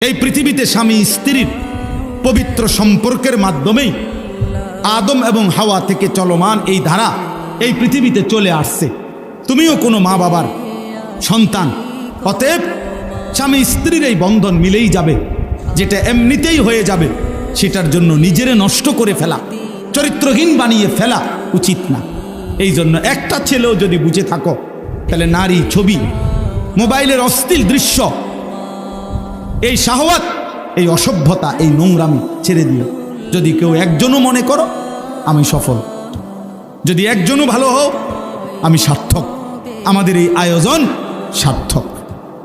এই পৃথিবীতে স্বামী স্ত্রীর পবিত্র সম্পর্কের মাধ্যমেই আদম এবং হাওয়া থেকে চলমান এই ধারা এই পৃথিবীতে চলে আসছে। তুমিও কোনো মা বাবার সন্তান, অতএব স্বামী স্ত্রীর এই বন্ধন মিলেই যাবে। যেটা এমনিতেই হয়ে যাবে সেটার জন্য নিজেরে নষ্ট করে ফেলা, চরিত্রহীন বানিয়ে ফেলা উচিত না। এই জন্য একটা ছেলেও যদি বুঝে থাকো তাহলে নারী, ছবি, মোবাইলের অশ্লীল দৃশ্য, এই শাহওয়াত, এই অসভ্যতা, এই নোংরামি ছেড়ে দিও। যদি কেউ একজনও মনে করো আমি সফল, যদি একজনও ভালো হও আমি সার্থক, আমাদের এই আয়োজন সার্থক।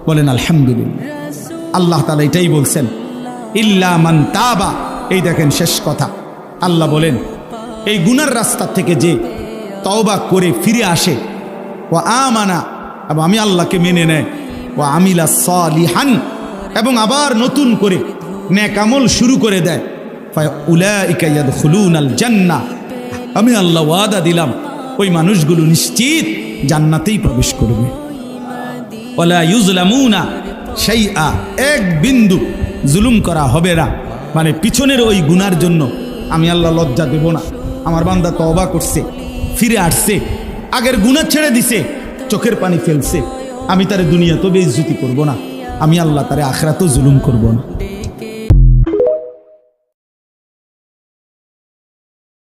বলেন আলহামদুলিল্লাহ। আল্লাহ তাআলা এটাই বলছেন, ইল্লা মান তাবা। এই দেখেন শেষ কথা, আল্লাহ বলেন এই গুনার রাস্তা থেকে যে তওবা করে ফিরে আসে, ও আমানা, এবং আমি আল্লাহকে মেনে নেয়, ও আমিলা সালিহান, এবং আবার নতুন করে নেক আমল শুরু করে দেয়, ফাউলাইকা ইয়াদখুলুনাল জান্নাহ, আমি আল্লাহ ওয়াদা দিলাম ওই মানুষগুলো নিশ্চিত জান্নাতেই প্রবেশ করবে। ওয়ালা ইউজলামুনা শাইআ, এক বিন্দু জুলুম করা হবে না। মানে পিছনের ওই গুনার জন্য আমি আল্লাহ লজ্জা দেব না। আমার বান্দা তওবা করছে, ফিরে আসছে, আগের গুনাহ ছেড়ে দিছে, চোখের পানি ফেলছে, আমি তারে দুনিয়া তো বেইজ্জতি করব না, আমি আল্লাহ তারে আখিরাতেও জুলুম করব না।